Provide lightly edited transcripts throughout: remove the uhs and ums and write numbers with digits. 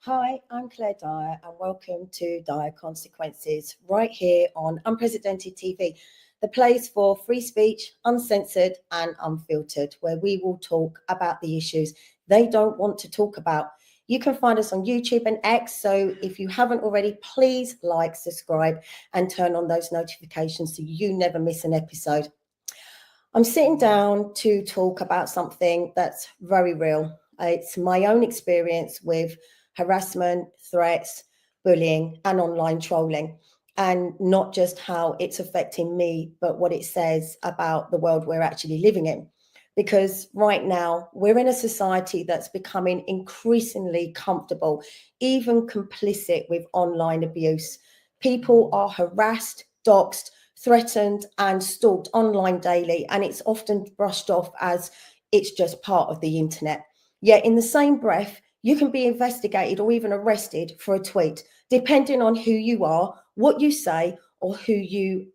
Hi, I'm Claire Dyer, and welcome to Dyer Consequences, right here on Unprecedented TV, the place for free speech, uncensored and unfiltered, where we will talk about the issues they don't want to talk about. You can find us on YouTube and X, so if you haven't already, please like, subscribe, and turn on those notifications so you never miss an episode. I'm sitting down to talk about something that's very real. It's my own experience with harassment, threats, bullying, and online trolling, and not just how it's affecting me, but what it says about the world we're actually living in. Because right now, we're in a society that's becoming increasingly comfortable, even complicit with online abuse. People are harassed, doxxed, threatened and stalked online daily, and it's often brushed off as it's just part of the internet. Yet in the same breath, you can be investigated or even arrested for a tweet, depending on who you are, what you say, or who you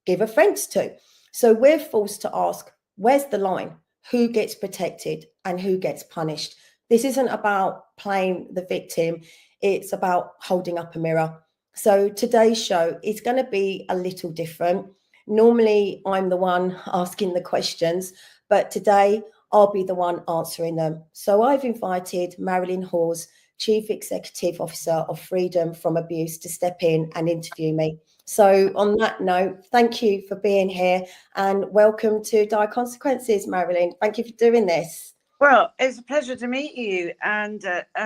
give offence to. So we're forced to ask, where's the line? Who gets protected and who gets punished? This isn't about playing the victim, it's about holding up a mirror. So today's show is going to be a little different. Normally, I'm the one asking the questions, but today I'll be the one answering them. So I've invited Marilyn Hawes, Chief Executive Officer of Freedom from Abuse, to step in and interview me. So on that note, thank you for being here and welcome to Dire Consequences, Marilyn. Thank you for doing this. Well, it's a pleasure to meet you. And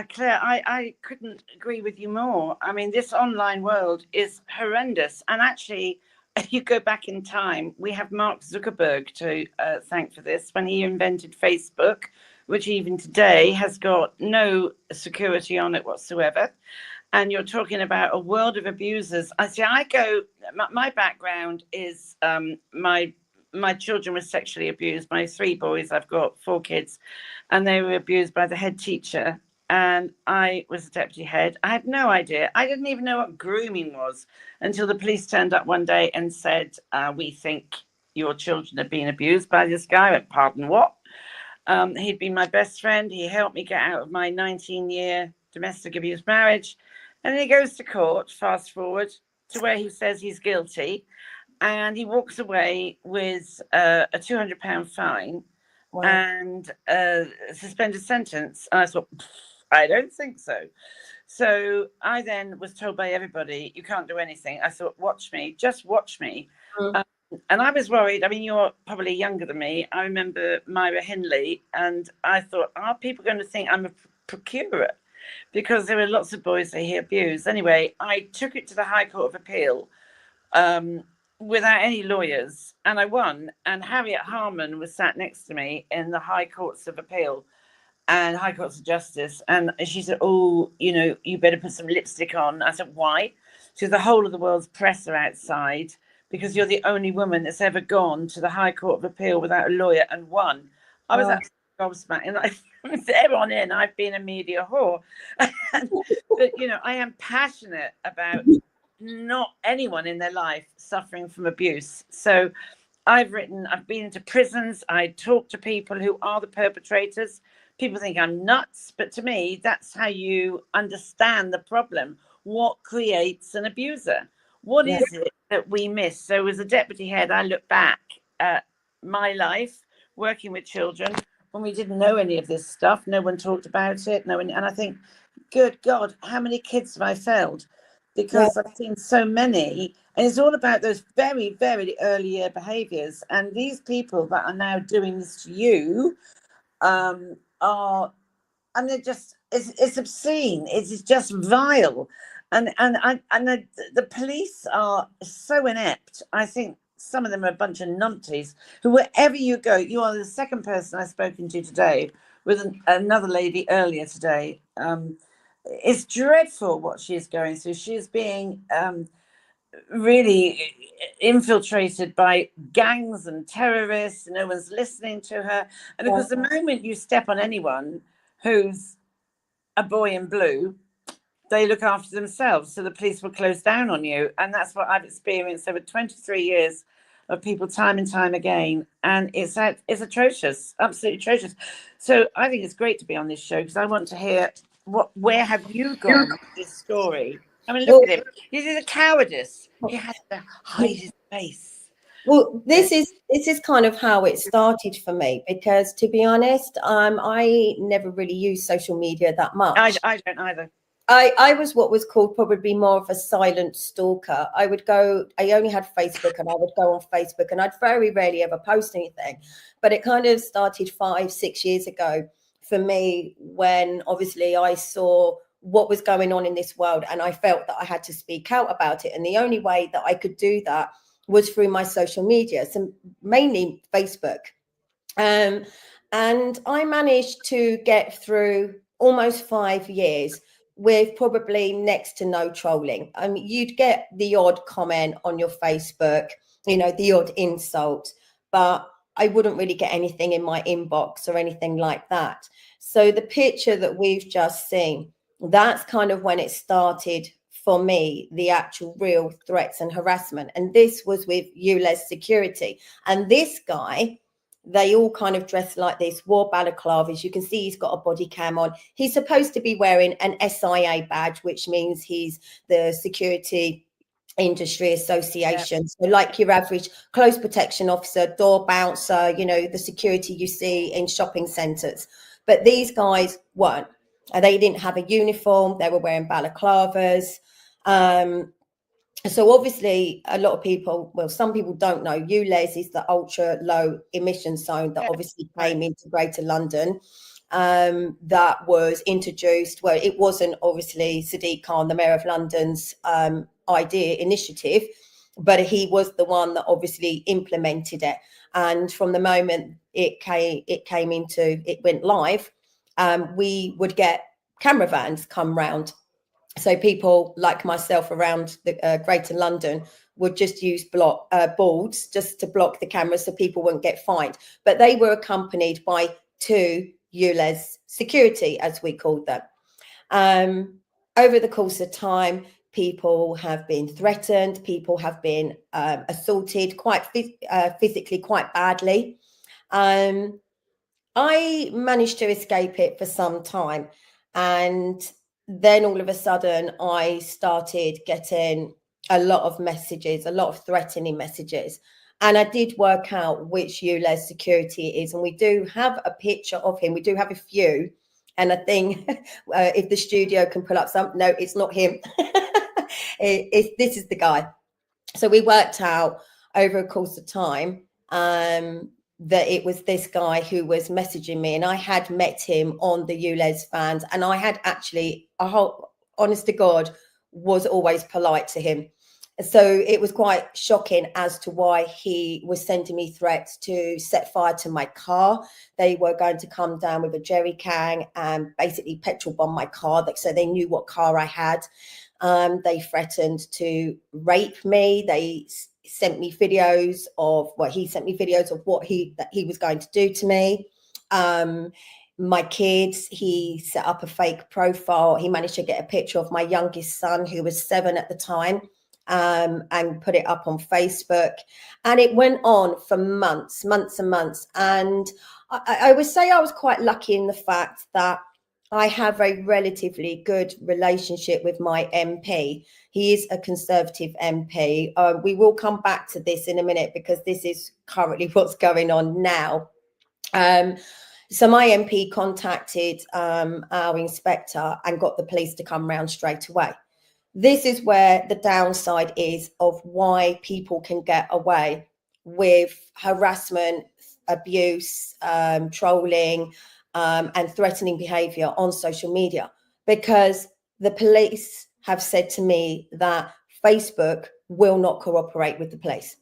Claire, I couldn't agree with you more. I mean, this online world is horrendous. And actually, if you go back in time, we have Mark Zuckerberg to thank for this when he invented Facebook, which even today has got no security on it whatsoever. And you're talking about a world of abusers. My background is my children were sexually abused. My 3 boys, I've got 4 kids, and they were abused by the head teacher. And I was the deputy head. I had no idea. I didn't even know what grooming was until the police turned up one day and said, we think your children are being abused by this guy. I went, pardon, what? He'd been my best friend. He helped me get out of my 19-year domestic abuse marriage. And then he goes to court, fast forward to where he says he's guilty. And he walks away with a £200 fine. Wow. And a suspended sentence. And I thought, I don't think so. So I then was told by everybody, you can't do anything. I thought, watch me, just watch me. And I was worried. I mean, you're probably younger than me. I remember Myra Hindley, and I thought, are people going to think I'm a procurer? Because there were lots of boys that he abused. Anyway, I took it to the High Court of Appeal without any lawyers, and I won. And Harriet Harman was sat next to me in the High Courts of Appeal and High Courts of Justice. And she said, oh, you better put some lipstick on. I said, why? She said, the whole of the world's press are outside because you're the only woman that's ever gone to the High Court of Appeal without a lawyer and won. I was absolutely gobsmacked. And from there on in, I've been a media whore. But, I am passionate about not anyone in their life suffering from abuse. So I've been into prisons. I talk to people who are the perpetrators. People think I'm nuts, but to me, that's how you understand the problem. What creates an abuser? What is it that we miss? So as a deputy head, I look back at my life working with children when we didn't know any of this stuff. No one talked about it. And I think, good God, how many kids have I failed? Because I've seen so many, and it's all about those very, very early year behaviors. And these people that are now doing this to you and they're just, it's obscene. It's just vile. And the police are so inept. I think some of them are a bunch of numpties who, wherever you go, you are the second person I've spoken to today with another lady earlier today. It's dreadful what she's going through. She's being really infiltrated by gangs and terrorists. No one's listening to her. And because the moment you step on anyone who's a boy in blue, they look after themselves. So the police will close down on you. And that's what I've experienced over 23 years of people time and time again. And it's atrocious, absolutely atrocious. So I think it's great to be on this show because I want to hear where have you gone with this story? I mean, look Well, at him. This is a cowardice. He had to hide his face. well, this is kind of how it started for me, because to be honest, I never really used social media that much. I don't either. I was what was called probably more of a silent stalker. I only had Facebook, and I would go on Facebook, and I'd very rarely ever post anything. But it kind of started 5, 6 years ago for me, when obviously I saw what was going on in this world, and I felt that I had to speak out about it. And the only way that I could do that was through my social media, so mainly Facebook. Um, and I managed to get through almost 5 years with probably next to no trolling. I mean, you'd get the odd comment on your Facebook, the odd insult, but I wouldn't really get anything in my inbox or anything like that. So the picture that we've just seen, that's kind of when it started for me, the actual real threats and harassment. And this was with ULEZ Security. And this guy, they all kind of dress like this, wore balaclavas. You can see he's got a body cam on. He's supposed to be wearing an SIA badge, which means he's the Security Industry Association. Yeah. So like your average close protection officer, door bouncer, the security you see in shopping centres. But these guys weren't. They didn't have a uniform. They were wearing balaclavas. So obviously a lot of people, well, some people don't know, ULEZ is the ultra low emission zone that obviously came into Greater London. That was introduced, well, it wasn't obviously Sadiq Khan, the Mayor of London's initiative, but he was the one that obviously implemented it. And from the moment it went live, we would get camera vans come round. So people like myself around the Greater London would just use boards just to block the cameras so people wouldn't get fined. But they were accompanied by 2 ULEZ security, as we called them. Over the course of time, people have been threatened. People have been assaulted quite physically, quite badly. I managed to escape it for some time. And then all of a sudden, I started getting a lot of messages, a lot of threatening messages. And I did work out which ULEZ security it is. And we do have a picture of him. We do have a few. And I think if the studio can pull up some, no, it's not him. This is the guy. So we worked out over a course of time that it was this guy who was messaging me, and I had met him on the ULEZ fans, and I had actually, honest to God, was always polite to him. So it was quite shocking as to why he was sending me threats to set fire to my car. They were going to come down with a jerry can and basically petrol bomb my car, so they knew what car I had. They threatened to rape me. They sent me videos of what he was going to do to me. My kids, he set up a fake profile. He managed to get a picture of my youngest son, who was 7 at the time, and put it up on Facebook. And it went on for months and months. And I would say I was quite lucky in the fact that I have a relatively good relationship with my MP. He is a Conservative MP. We will come back to this in a minute, because this is currently what's going on now. So my MP contacted our inspector and got the police to come round straight away. This is where the downside is of why people can get away with harassment, abuse, trolling, and threatening behavior on social media, because the police have said to me that Facebook will not cooperate with the police.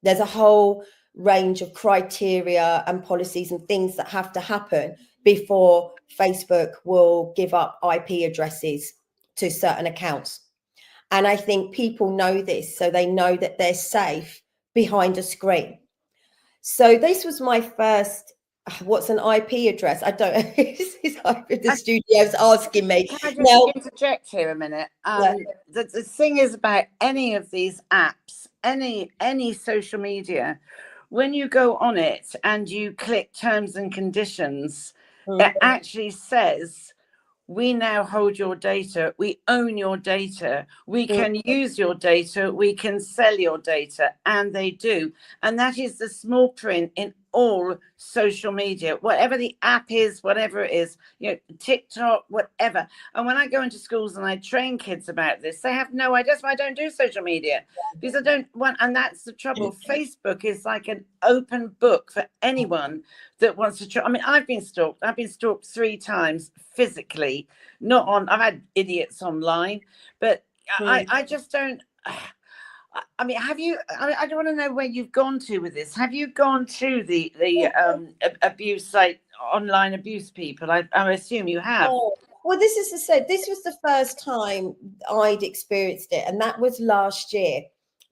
There's a whole range of criteria and policies and things that have to happen before Facebook will give up IP addresses to certain accounts. And I think people know this, so they know that they're safe behind a screen. So this was my first, what's an IP address? I don't know. The studio's asking me. Can I just interject here a minute? Yeah. The thing is about any of these apps, any social media, when you go on it and you click terms and conditions, it actually says we now hold your data, we own your data, we can use your data, we can sell your data, and they do. And that is the small print in all social media, whatever the app is, whatever it is, TikTok, whatever. And when I go into schools and I train kids about this, they have no idea. That's why I don't do social media, because I don't want, and that's the trouble. Facebook is like an open book for anyone that wants to try. I mean, I've been stalked 3 times physically, not on, I've had idiots online, but I just don't. I mean, have you? I don't want to know where you've gone to with this. Have you gone to the abuse site, online abuse people? I assume you have. Well, this is to say, this was the first time I'd experienced it, and that was last year,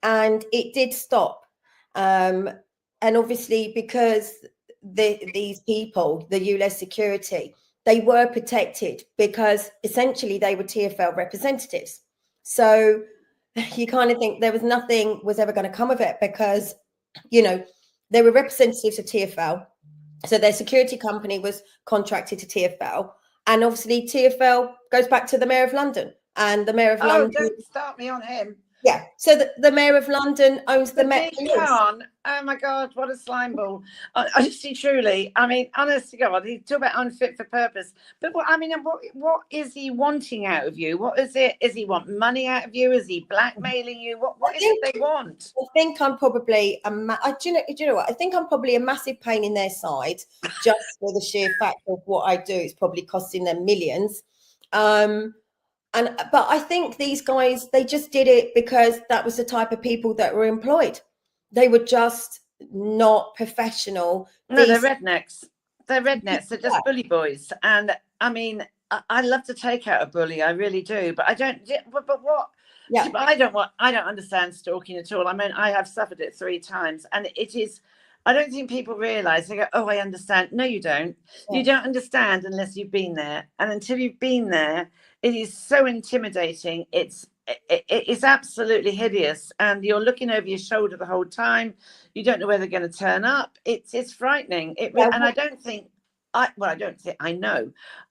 and it did stop. And obviously, because these people, the ULEZ security, they were protected because essentially they were TfL representatives. So you kind of think there was nothing was ever going to come of it, because, they were representatives of TfL. So their security company was contracted to TfL. And obviously TfL goes back to the Mayor of London. And the Mayor of London... don't start me on him. Yeah. So the Mayor of London owns the Met Police. Oh my God, what a slime ball. Honestly, truly. I mean, honest to God, he talk about unfit for purpose. But what is he wanting out of you? What is it? Is he want money out of you? Is he blackmailing you? What is it they want? I think I'm probably do you know what? I think I'm probably a massive pain in their side, just for the sheer fact of what I do. It's probably costing them millions. But I think these guys, they just did it because that was the type of people that were employed. They were just not professional. No, they're rednecks. They're rednecks. They're just bully boys. And I mean, I love to take out a bully. I really do. But I don't. But what? Yeah. I don't understand stalking at all. I mean, I have suffered it 3 times, and it is. I don't think people realise. They go, "Oh, I understand." No, you don't. Yeah. You don't understand unless you've been there, and until you've been there, it is so intimidating. It's absolutely hideous, and you're looking over your shoulder the whole time. You don't know where they're going to turn up. It's frightening. And I don't think I know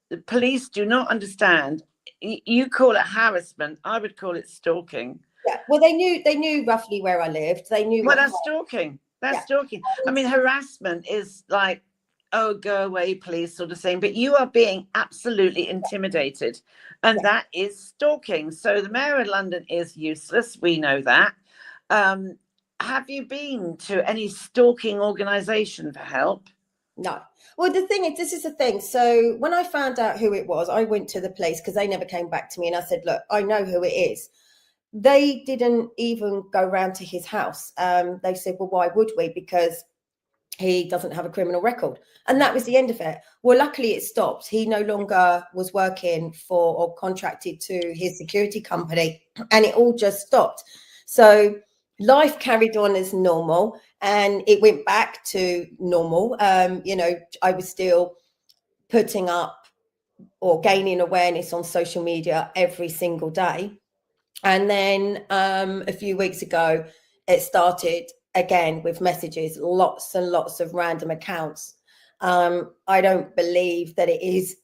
the police do not understand. You call it harassment. I would call it stalking. Yeah. Well, they knew roughly where I lived. They knew. Well, that's stalking. That's stalking. I mean, harassment is like, oh, go away, please, sort of thing. But you are being absolutely intimidated. And that is stalking. So the Mayor of London is useless. We know that. Have you been to any stalking organisation for help? No. Well, the thing is, this is the thing. So when I found out who it was, I went to the police because they never came back to me. And I said, look, I know who it is. They didn't even go round to his house. They said, well, why would we? Because he doesn't have a criminal record. And that was the end of it. Well, luckily it stopped. He no longer was working for or contracted to his security company, and it all just stopped. So life carried on as normal, and it went back to normal. I was still putting up or gaining awareness on social media every single day. And then a few weeks ago, it started again with messages, lots and lots of random accounts. I don't believe that it is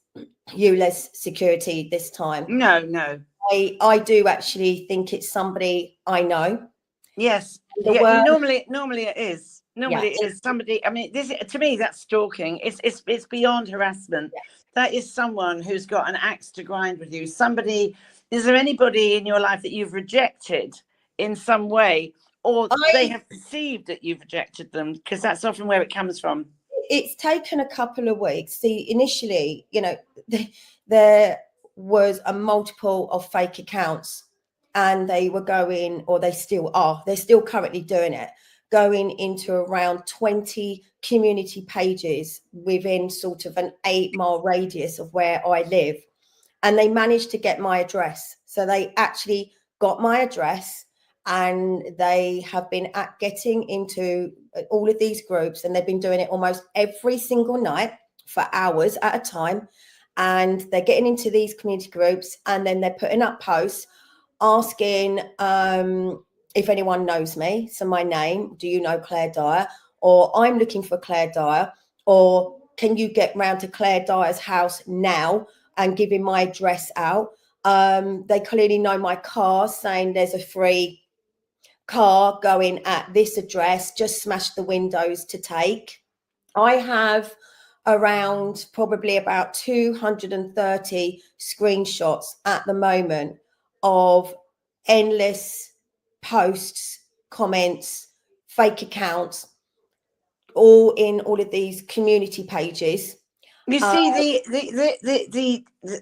ULEZ security this time. No. I do actually think it's somebody I know. Yes. Normally it is. Normally it is somebody. I mean, this to me that's stalking. It's beyond harassment. Yeah. That is someone who's got an axe to grind with you. Somebody. Is there anybody in your life that you've rejected in some way, or they have perceived that you've rejected them? Because that's often where it comes from. It's taken a couple of weeks. See, initially, there was a multiple of fake accounts, and they were going, or they still are, they're still currently doing it, going into around 20 community pages within sort of an 8-mile radius of where I live. And they managed to get my address. So they actually got my address, and they have been getting into all of these groups, and they've been doing it almost every single night for hours at a time. And they're getting into these community groups, and then they're putting up posts asking if anyone knows me. So my name, do you know Claire Dyer? Or I'm looking for Claire Dyer. Or can you get round to Claire Dyer's house now? and giving my address out. They clearly know my car, saying there's a free car going at this address, just smash the windows to take. I have around probably about 230 screenshots at the moment of endless posts, comments, fake accounts, all in all of these community pages. You see,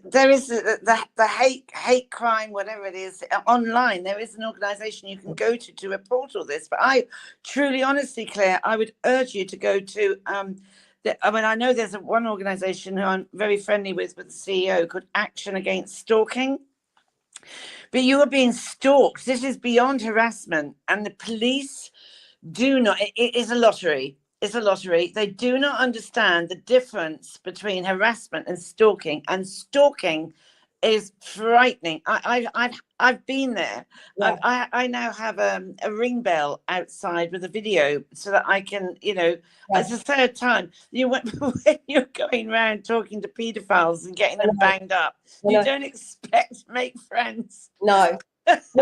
there is the hate crime, whatever it is, online. There is an organisation you can go to report all this. But I truly, honestly, Claire, I would urge you to go to. I know there's one organisation who I'm very friendly with the CEO, called Action Against Stalking. But you are being stalked. This is beyond harassment, and the police do not. It is a lottery. It's a lottery. They do not understand the difference between harassment and stalking. And stalking is frightening. I've been there. Yeah. I now have a ring bell outside with a video so that I can, it's the third time when you're going around talking to paedophiles and getting them banged up. You don't expect to make friends. No.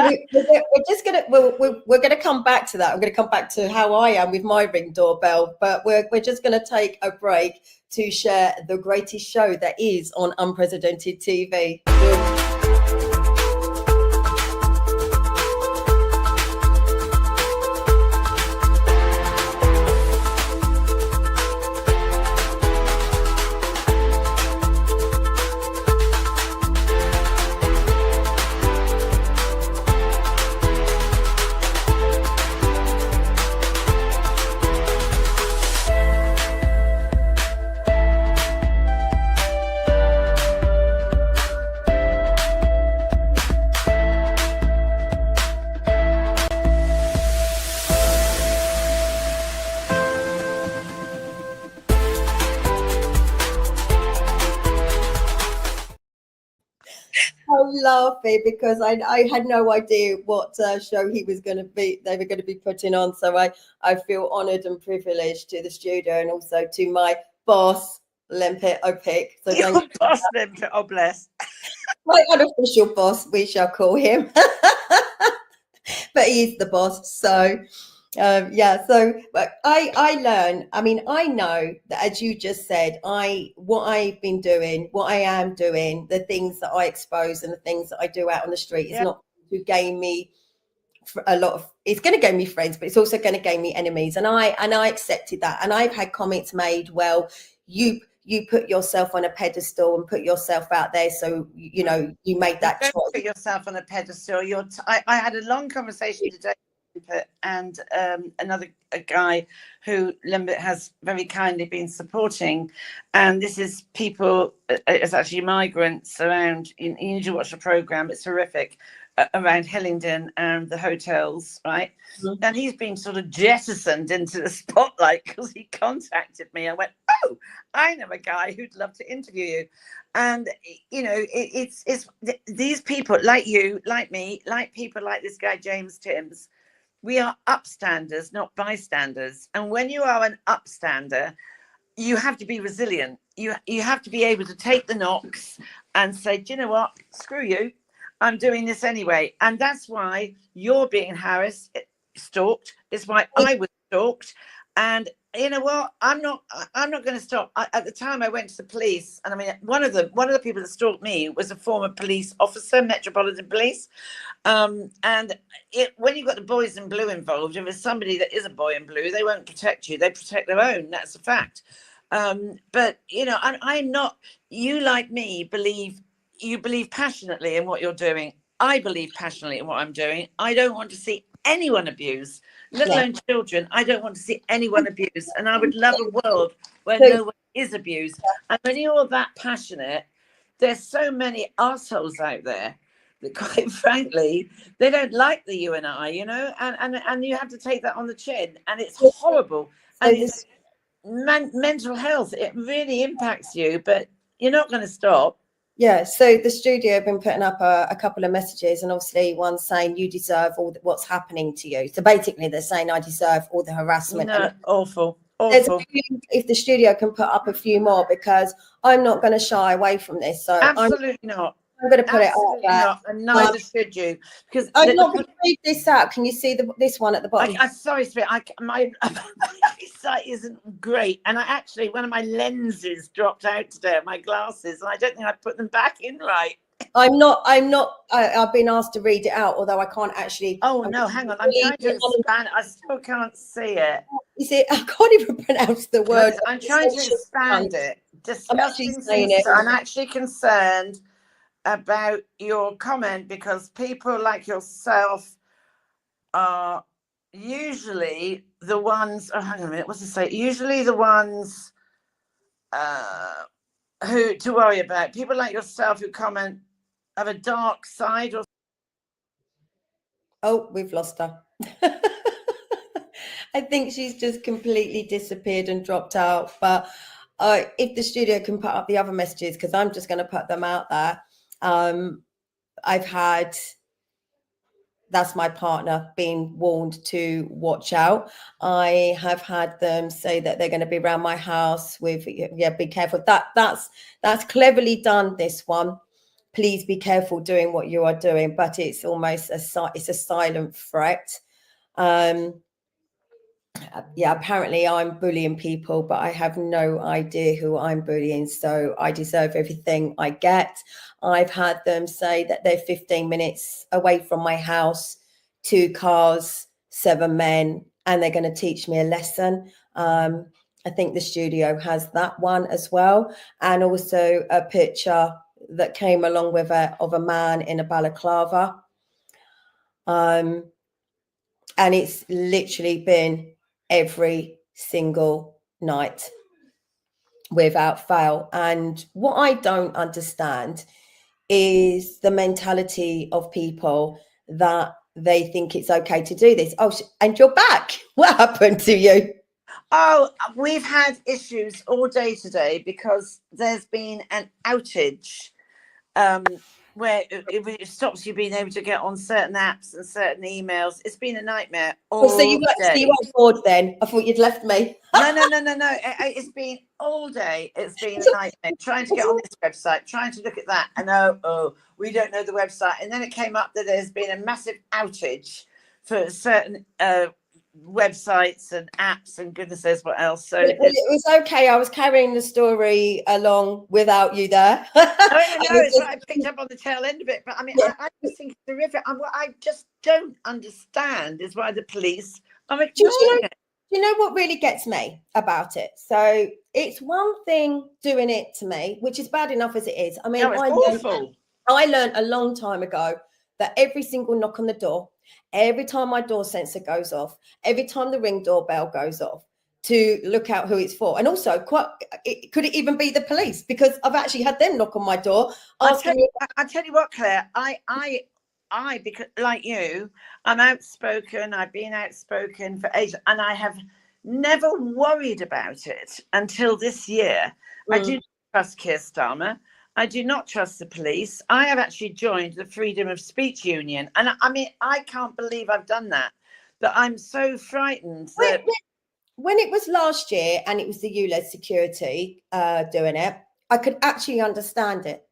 we're gonna come back to that. I'm gonna come back to how I am with my Ring doorbell, but we're just gonna take a break to share the greatest show that is on Unprecedented TV. Laughing because I had no idea what show he was going to be. They were going to be putting on. So I feel honoured and privileged to the studio and also to my boss, Limpet Opik. So your boss, Limpet, oh bless. My unofficial boss, we shall call him, but he's the boss. So. So I learn. I mean, I know that, as you just said, what I've been doing, what I am doing, the things that I expose and the things that I do out on the street is not to gain me a lot of. It's going to gain me friends, but it's also going to gain me enemies. And I accepted that. And I've had comments made. Well, you put yourself on a pedestal and put yourself out there, so you made that choice. Put yourself on a pedestal. I had a long conversation today. And another guy who Limbit has very kindly been supporting, and this is people. It's actually migrants around. You need to watch the program; it's horrific. Around Hillingdon and the hotels, right? Mm-hmm. And he's been sort of jettisoned into the spotlight because he contacted me. I went, "Oh, I know a guy who'd love to interview you." And it's these people like you, like me, like people like this guy James Timms. We are upstanders, not bystanders. And when you are an upstander, you have to be resilient. You have to be able to take the knocks and say, do you know what? Screw you. I'm doing this anyway. And that's why you're being harassed, stalked. It's why I was stalked. And you know what? I'm not going to stop. At the time I went to the police, and I mean, one of the people that stalked me was a former police officer, Metropolitan Police. And when you've got the boys in blue involved, if it's somebody that is a boy in blue, they won't protect you. They protect their own. That's a fact. But I'm not. You, like me, believe passionately in what you're doing. I believe passionately in what I'm doing. I don't want to see anyone abused, let alone children. I don't want to see anyone abused, and I would love a world where no one is abused. And when you're that passionate, there's so many assholes out there that, quite frankly, they don't like the you and I, and you have to take that on the chin, and it's horrible. And it's mental health. It really impacts you, but you're not going to stop. Yeah, so the studio have been putting up a couple of messages, and obviously one saying you deserve all what's happening to you. So basically they're saying I deserve all the harassment. No, awful. Awful. If the studio can put up a few more, because I'm not going to shy away from this. So Absolutely not. I'm going to put Absolutely it out not, and neither should you. Because I'm not going to read this out. Can you see this one at the bottom? I'm sorry, Spirit. My eyesight isn't great, and I actually one of my lenses dropped out today, my glasses, and I don't think I put them back in right. I'm not. I've been asked to read it out, although I can't actually. Oh no, hang on. I'm trying to expand. I still can't see it. You see, I can't even pronounce the word. I'm trying to expand it. I'm actually concerned about your comment, because people like yourself are usually the ones. Oh, hang on a minute. What's it say? Usually the ones who to worry about. People like yourself who comment have a dark side. Or oh, we've lost her. I think she's just completely disappeared and dropped out. But if the studio can put up the other messages, because I'm just going to put them out there. I've had, that's my partner, being warned to watch out. I have had them say that they're going to be around my house with, be careful. That's cleverly done, this one. Please be careful doing what you are doing. But it's almost it's a silent threat. Apparently I'm bullying people, but I have no idea who I'm bullying, so I deserve everything I get. I've had them say that they're 15 minutes away from my house, 2 cars, 7 men, and they're going to teach me a lesson. I think the studio has that one as well, and also a picture that came along with it of a man in a balaclava. And it's literally been every single night without fail. And what I don't understand is the mentality of people that they think it's okay to do this. Oh, and you're back. What happened to you? Oh, we've had issues all day today because there's been an outage where it stops you being able to get on certain apps and certain emails. It's been a nightmare all so you weren't bored then? I thought you'd left me. No. It's been all day. It's been a nightmare trying to get on this website, trying to look at that, and we don't know the website. And then it came up that there's been a massive outage for certain websites and apps and goodness knows what else. So it was okay. I was carrying the story along without you there. I picked up on the tail end of it, but I mean, I just think it's terrific. What I just don't understand is why the police are ignoring it. You know what really gets me about it? So it's one thing doing it to me, which is bad enough as it is. I mean, I learned a long time ago that every single knock on the door, every time my door sensor goes off, every time the Ring doorbell goes off, to look out who it's for. And also, could it even be the police? Because I've actually had them knock on my door asking me. I tell you what, Claire, I, because like you, I'm outspoken. I've been outspoken for ages, and I have never worried about it until this year. I do not trust Keir Starmer. I do not trust the police. I have actually joined the Freedom of Speech Union, and I mean, I can't believe I've done that. But I'm so frightened that when it was last year and it was the ULEZ security doing it, I could actually understand it.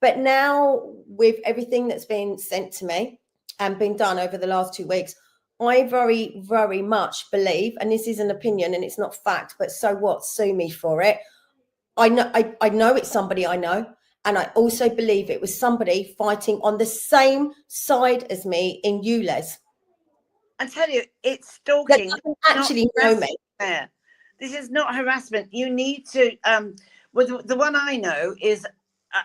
But now, with everything that's been sent to me and been done over the last 2 weeks, I very, very much believe, and this is an opinion and it's not fact, but so what? Sue me for it. I know it's somebody I know, and I also believe it was somebody fighting on the same side as me in ULEZ. I tell you, it's stalking. That doesn't actually know me. This is not harassment. You need to. Well, the one I know is,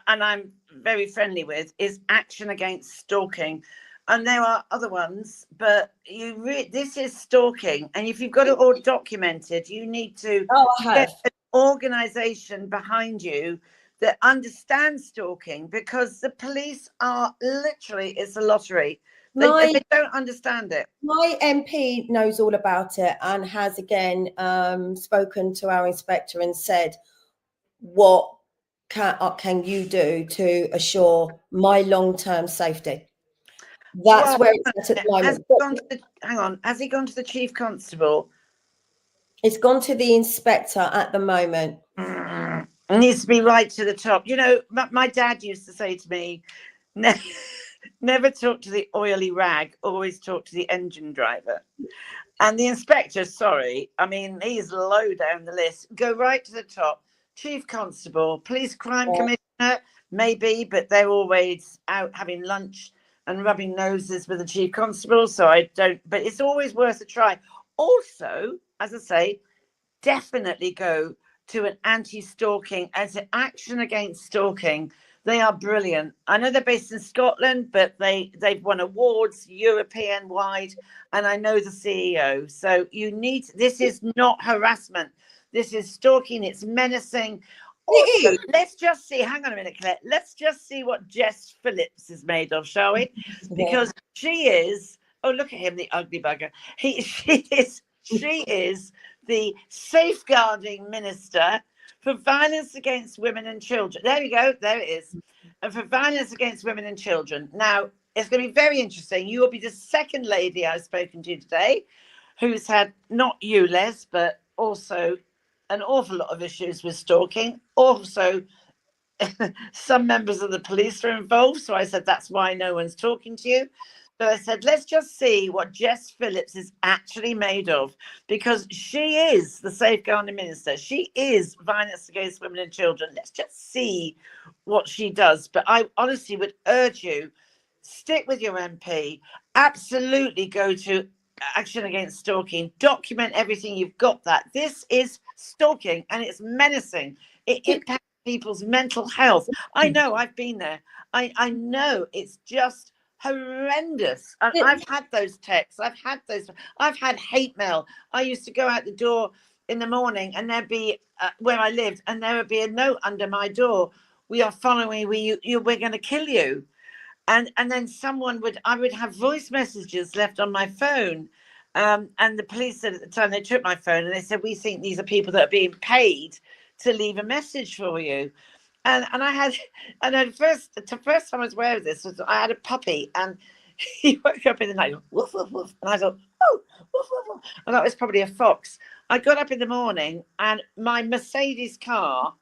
and I'm very friendly with, is Action Against Stalking, and there are other ones, but this is stalking, and if you've got it all documented, you need to get an organisation behind you that understands stalking, because the police are literally, it's a lottery. They don't understand it. My MP knows all about it and has again spoken to our inspector and said, what can you do to assure my long-term safety? That's where it's at the moment. Hang on, has he gone to the chief constable? It's gone to the inspector at the moment. It needs to be right to the top. You know, my dad used to say to me, never talk to the oily rag, always talk to the engine driver. And the inspector, sorry, I mean, he's low down the list. Go right to the top. Chief Constable, Police Crime Commissioner, maybe, but they're always out having lunch and rubbing noses with the Chief Constable. So I don't, but it's always worth a try. Also, as I say, definitely go to an anti-stalking as an action against stalking. They are brilliant. I know they're based in Scotland, but they've won awards European wide, and I know the CEO. So you need, this is not harassment. This is stalking. It's menacing. Also, let's just see, hang on a minute, Claire. Let's just see what Jess Phillips is made of, shall we? Because she is, oh, look at him, the ugly bugger. She is the safeguarding minister for violence against women and children. There you go. There it is. And for violence against women and children. Now, it's going to be very interesting. You will be the second lady I've spoken to today who's had, not you, Les, but also an awful lot of issues with stalking. Also, some members of the police are involved. So I said, that's why no one's talking to you. So I said, let's just see what Jess Phillips is actually made of, because she is the safeguarding minister. She is violence against women and children. Let's just see what she does. But I honestly would urge you, stick with your MP. Absolutely go to action against stalking. Document everything you've got that. This is stalking and it's menacing. It impacts people's mental health. I know, I've been there. I know it's just horrendous. And I've had those texts. I've had hate mail. I used to go out the door in the morning and there'd be where I lived, and there would be a note under my door: we are following we're going to kill you. And then I would have voice messages left on my phone. And the police said at the time, they took my phone and they said, we think these are people that are being paid to leave a message for you. And the first time I was aware of this was I had a puppy, and he woke up in the night, woof, woof, woof. And I thought, oh, woof, woof, woof. And that was probably a fox. I got up in the morning and my Mercedes car,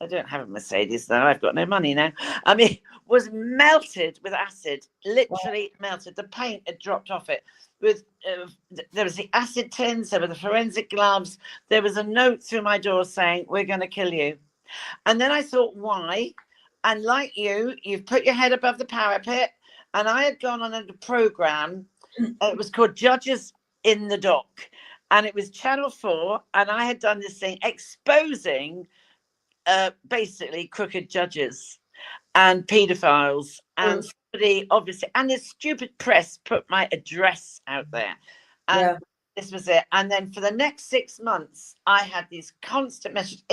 I don't have a Mercedes though, I've got no money now, I mean, was melted with acid, literally melted. The paint had dropped off it. There was the acid tins, there were the forensic gloves, there was a note through my door saying, we're going to kill you. And then I thought, why? And like you've put your head above the parapet. And I had gone on a program. It was called Judges in the Dock. And it was Channel 4. And I had done this thing exposing basically crooked judges and paedophiles. And somebody, obviously, and the stupid press put my address out there. And this was it. And then for the next 6 months, I had these constant messages.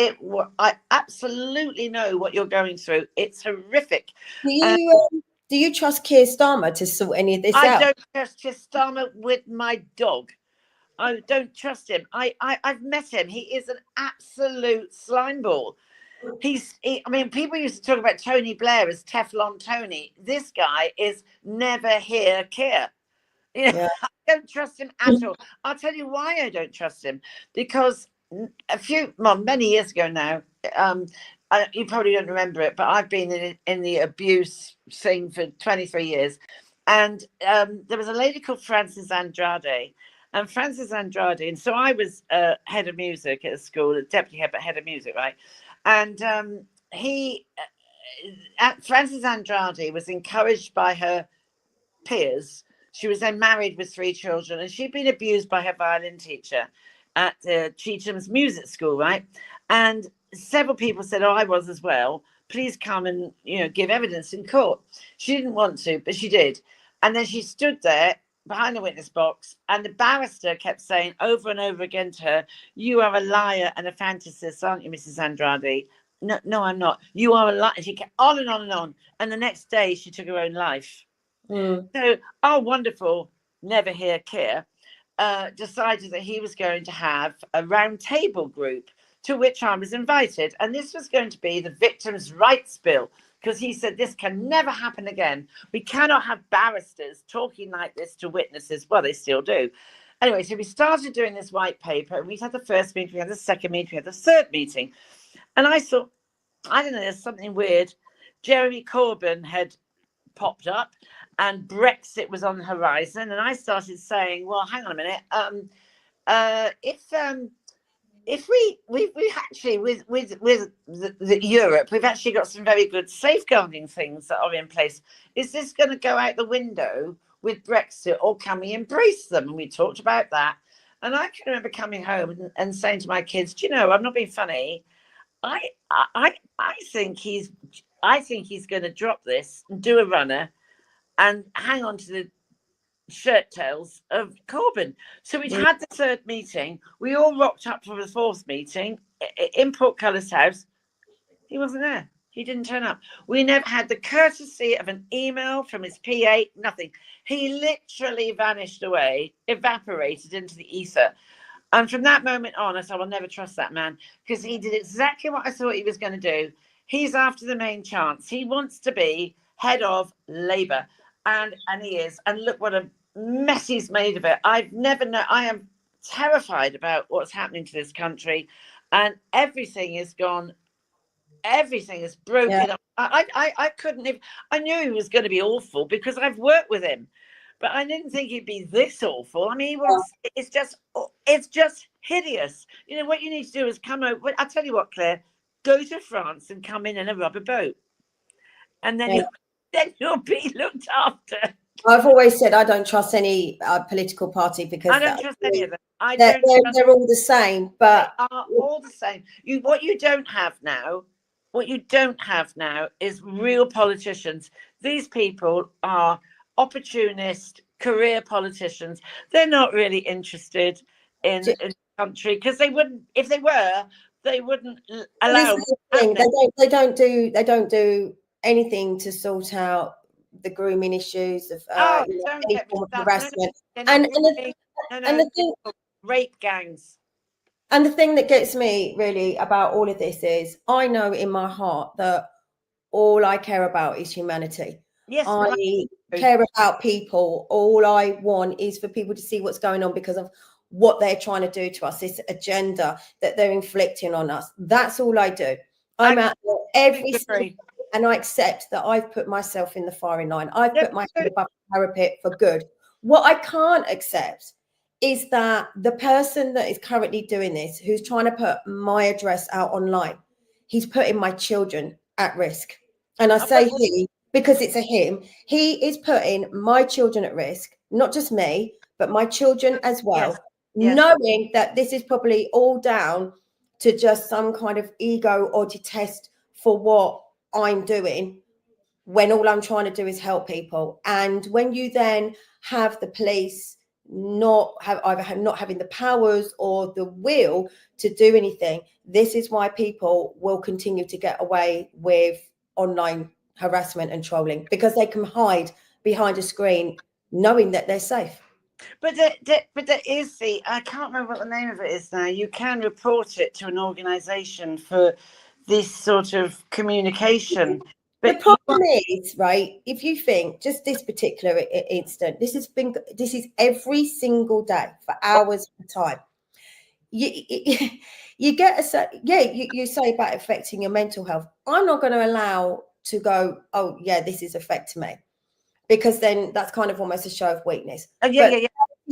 I absolutely know what you're going through. It's horrific. Do you trust Keir Starmer to sort any of this out? I don't trust Keir Starmer with my dog. I don't trust him. I've met him. He is an absolute slimeball. I mean, people used to talk about Tony Blair as Teflon Tony. This guy is never here, Keir. You know, I don't trust him at all. I'll tell you why I don't trust him. Because many years ago now, you probably don't remember it, but I've been in the abuse thing for 23 years. And there was a lady called Frances Andrade. And Frances Andrade, and so I was head of music at a school, deputy head of music, right? And Frances Andrade was encouraged by her peers. She was then married with 3 children, and she'd been abused by her violin teacher at Cheatham's music school, right? And several people said, oh, I was as well. Please come and, give evidence in court. She didn't want to, but she did. And then she stood there behind the witness box, and the barrister kept saying over and over again to her, you are a liar and a fantasist, aren't you, Mrs. Andrade? No, I'm not. You are a liar. And she kept on and on and on. And the next day she took her own life. So our wonderful never here Keir decided that he was going to have a round table group, to which I was invited. And this was going to be the Victims' Rights Bill, because he said this can never happen again. We cannot have barristers talking like this to witnesses. Well, they still do. Anyway, so we started doing this white paper, and we had the first meeting, we had the second meeting, we had the third meeting. And I thought, I don't know, there's something weird. Jeremy Corbyn had popped up and Brexit was on the horizon. And I started saying, well, hang on a minute. If we actually with the Europe, we've actually got some very good safeguarding things that are in place. Is this going to go out the window with Brexit, or can we embrace them? And we talked about that. And I can remember coming home and saying to my kids, do you know, I'm not being funny. I think he's going to drop this and do a runner and hang on to the shirt tails of Corbyn. So we'd had the third meeting. We all rocked up for the fourth meeting in Portcullis House. He wasn't there. He didn't turn up. We never had the courtesy of an email from his PA, nothing. He literally vanished away, evaporated into the ether. And from that moment on, I said, I will never trust that man, because he did exactly what I thought he was going to do. He's after the main chance. He wants to be head of Labour, and he is. And look what a mess he's made of it. I've never known. I am terrified about what's happening to this country, and everything is gone. Everything is broken up. I couldn't even. I knew he was going to be awful because I've worked with him. But I didn't think he'd be this awful. I mean, it's just hideous. You know, what you need to do is come over. I'll tell you what, Claire, go to France and come in a rubber boat. And then, you'll be looked after. I've always said I don't trust any political party because I don't trust any of them. They're all the same. But they are all the same. What you don't have now is real politicians. These people are opportunist career politicians. They're not really interested in the country, because they wouldn't, if they were, they wouldn't allow. They don't do anything to sort out the grooming issues of any form of harassment. And the thing, rape gangs. And the thing that gets me really about all of this is I know in my heart that all I care about is humanity. Yes, I care about people. All I want is for people to see what's going on because of what they're trying to do to us, this agenda that they're inflicting on us. That's all I do. I'm out there every single, and I accept that I've put myself in the firing line. I've put my head above the parapet for good. What I can't accept is that the person that is currently doing this, who's trying to put my address out online, he's putting my children at risk. And I say he because it's a him. He is putting my children at risk, not just me, but my children as well, knowing that this is probably all down to just some kind of ego or detest for what I'm doing, when all I'm trying to do is help people. And when you then have the police not having the powers or the will to do anything, this is why people will continue to get away with online harassment and trolling, because they can hide behind a screen knowing that they're safe. But there is I can't remember what the name of it is now. You can report it to an organisation for this sort of communication. But the problem is, right, if you think just this particular incident, this is every single day for hours at a time. You get you say about affecting your mental health. I'm not going to allow to go, oh yeah, this is affecting me, because then that's kind of almost a show of weakness.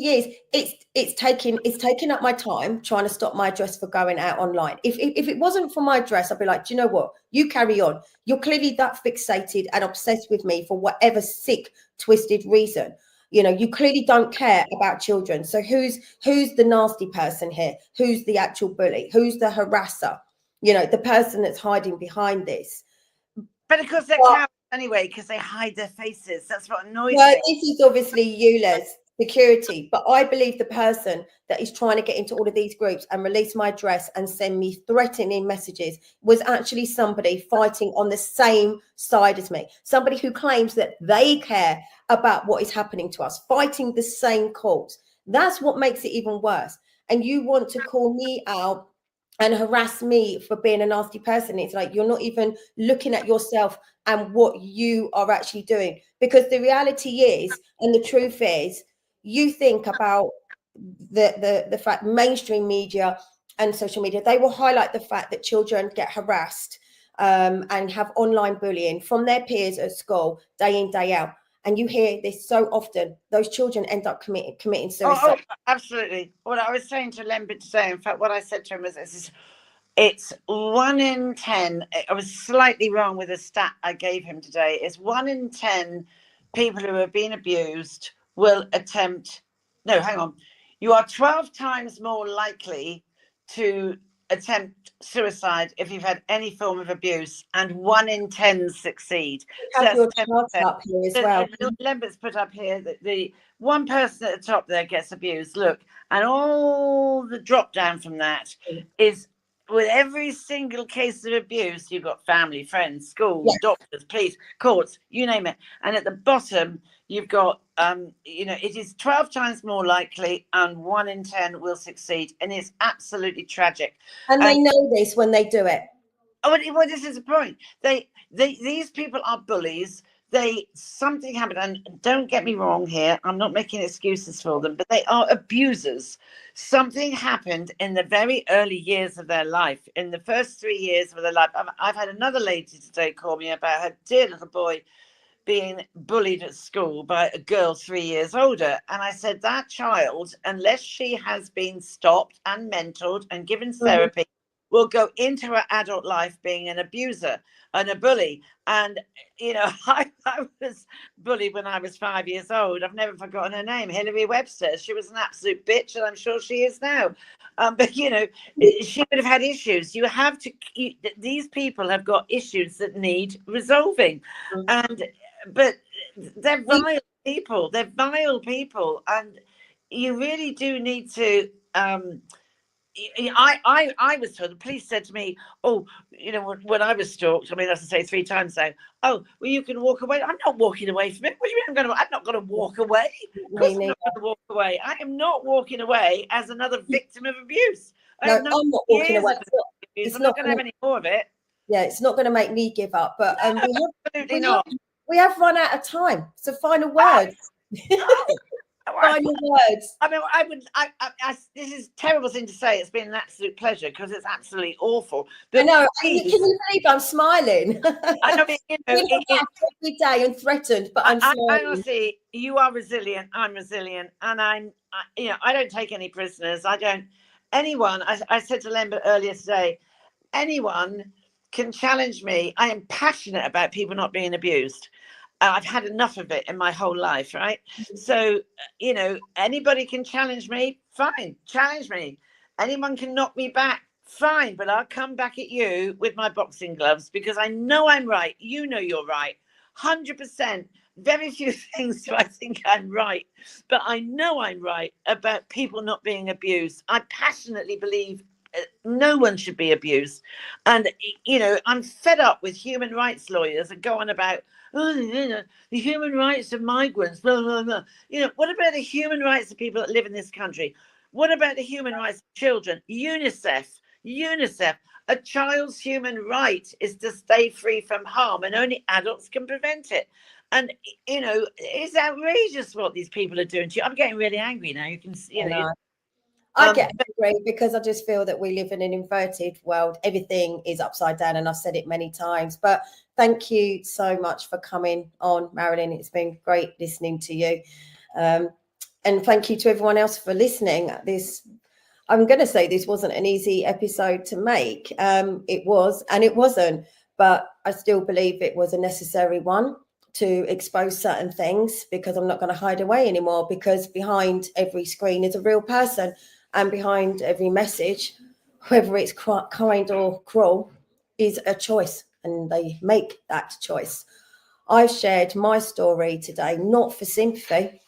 Yes, it's taking up my time trying to stop my address for going out online. If it wasn't for my address, I'd be like, do you know what? You carry on. You're clearly that fixated and obsessed with me for whatever sick, twisted reason. You know, you clearly don't care about children. So who's the nasty person here? Who's the actual bully? Who's the harasser? You know, the person that's hiding behind this. But of course they're cowards anyway, because they hide their faces. That's what annoys me. This is obviously EULA's security, but I believe the person that is trying to get into all of these groups and release my address and send me threatening messages was actually somebody fighting on the same side as me, somebody who claims that they care about what is happening to us, fighting the same cause. That's what makes it even worse. And you want to call me out and harass me for being a nasty person. It's like you're not even looking at yourself and what you are actually doing, because the reality is, and the truth is, you think about the fact mainstream media and social media, they will highlight the fact that children get harassed and have online bullying from their peers at school day in, day out. And you hear this so often, those children end up committing suicide. Oh, absolutely. What I was saying to Lembit today, in fact, what I said to him was, it's 1 in 10. I was slightly wrong with the stat I gave him today. It's 1 in 10 people who have been abused will attempt. No, hang on. You are 12 times more likely to attempt suicide if you've had any form of abuse, and 1 in 10 succeed. You have your 10%. charts up here as well. Lembert's put up here that the one person at the top there gets abused. Look, and all the drop down from that is, with every single case of abuse, you've got family, friends, schools, doctors, police, courts, you name it. And at the bottom, you've got, it is 12 times more likely, and 1 in 10 will succeed. And it's absolutely tragic. And they know this when they do it. Oh, well, this is the point. These people are bullies. Something happened, and don't get me wrong here, I'm not making excuses for them, but they are abusers. Something happened in the very early years of their life, in the first 3 years of their life. I've had another lady today call me about her dear little boy being bullied at school by a girl 3 years older. And I said, that child, unless she has been stopped and mentored and given therapy, will go into her adult life being an abuser and a bully. And, I was bullied when I was 5 years old. I've never forgotten her name, Hilary Webster. She was an absolute bitch, and I'm sure she is now. But, she would have had issues. These people have got issues that need resolving. But they're vile people. They're vile people. And you really do need to... I was told, the police said to me, when I was stalked, as I say 3 times now, well, you can walk away. I'm not walking away from it. What do you mean I'm not going to walk away? Of course I'm not going to walk away. I am not walking away as another victim of abuse. I'm not walking away. I'm not going to have any more of it. Yeah, it's not going to make me give up. But absolutely not. We have run out of time. So final words. Final words. This is a terrible thing to say. It's been an absolute pleasure, because it's absolutely awful. But I know. Can you believe I'm smiling? I know. Every day and threatened, but I'm smiling. Honestly, you are resilient. I'm resilient, and I don't take any prisoners. Anyone. I said to Lembert earlier today, anyone can challenge me. I am passionate about people not being abused. I've had enough of it in my whole life, right? So, anybody can challenge me, fine, challenge me. Anyone can knock me back, fine, but I'll come back at you with my boxing gloves, because I know I'm right. You know you're right. 100%. Very few things do I think I'm right, but I know I'm right about people not being abused. I passionately believe no one should be abused. And, I'm fed up with human rights lawyers that go on about, the human rights of migrants, blah, blah, blah. What about the human rights of people that live in this country? What about the human rights of children? UNICEF, a child's human right is to stay free from harm, and only adults can prevent it. And, it's outrageous what these people are doing to you. I'm getting really angry now. You can see, I get angry because I just feel that we live in an inverted world. Everything is upside down, and I've said it many times. But thank you so much for coming on, Marilyn. It's been great listening to you. And thank you to everyone else for listening. I'm going to say this wasn't an easy episode to make. It was, and it wasn't. But I still believe it was a necessary one to expose certain things, because I'm not going to hide away anymore, because behind every screen is a real person. And behind every message, whether it's kind or cruel, is a choice, and they make that choice. I've shared my story today, not for sympathy,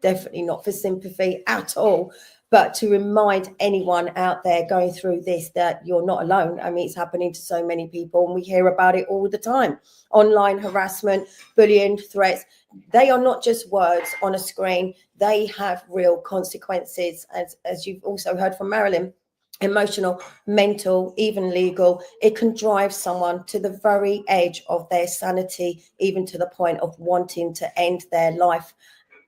definitely not for sympathy at all, but to remind anyone out there going through this that you're not alone. I mean, it's happening to so many people, and we hear about it all the time. Online harassment, bullying, threats, they are not just words on a screen. They have real consequences, as you've also heard from Marilyn. Emotional, mental, even legal. It can drive someone to the very edge of their sanity, even to the point of wanting to end their life.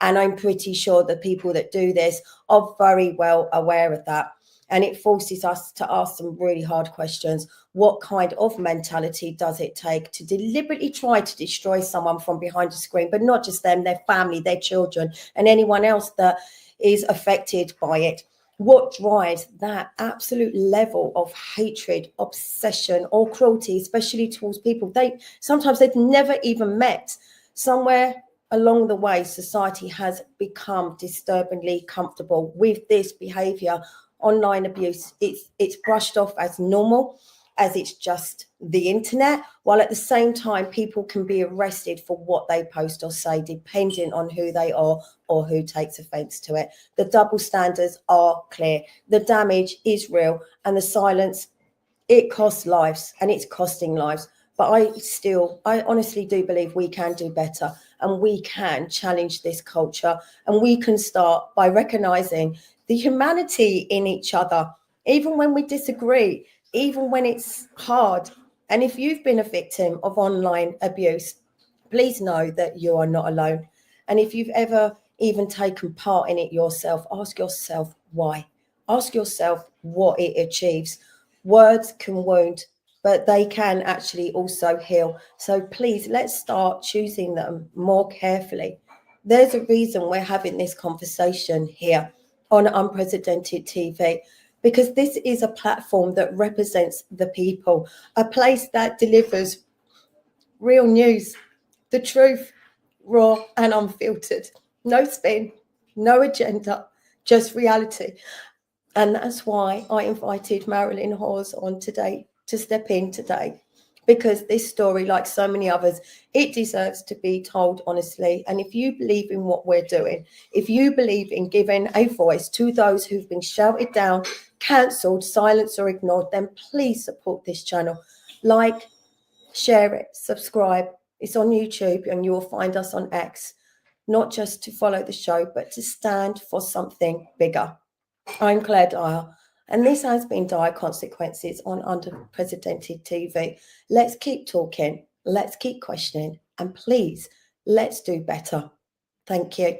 And I'm pretty sure the people that do this are very well aware of that. And it forces us to ask some really hard questions. What kind of mentality does it take to deliberately try to destroy someone from behind a screen, but not just them, their family, their children, and anyone else that is affected by it? What drives that absolute level of hatred, obsession, or cruelty, especially towards people sometimes they've never even met? Somewhere along the way, society has become disturbingly comfortable with this behavior. Online abuse, it's brushed off as normal, as it's just the internet, while at the same time people can be arrested for what they post or say, depending on who they are or who takes offense to it. The double standards are clear, the damage is real, and the silence, it costs lives, and it's costing lives. But I honestly do believe we can do better, and we can challenge this culture, and we can start by recognizing the humanity in each other, even when we disagree, even when it's hard. And if you've been a victim of online abuse, please know that you are not alone. And if you've ever even taken part in it yourself, ask yourself why. Ask yourself what it achieves. Words can wound, but they can actually also heal. So please, let's start choosing them more carefully. There's a reason we're having this conversation here on Unprecedented TV, because this is a platform that represents the people, a place that delivers real news, the truth, raw and unfiltered. No spin, no agenda, just reality. And that's why I invited Marilyn Hawes on today to step in today, because this story, like so many others, it deserves to be told honestly. And if you believe in what we're doing, if you believe in giving a voice to those who've been shouted down, cancelled, silenced, or ignored, then please support this channel. Like, share it, subscribe. It's on YouTube, and you will find us on X, not just to follow the show, but to stand for something bigger. I'm Claire Dyer, and this has been Dire Consequences on Unprecedented TV. Let's keep talking, let's keep questioning, and please, let's do better. Thank you.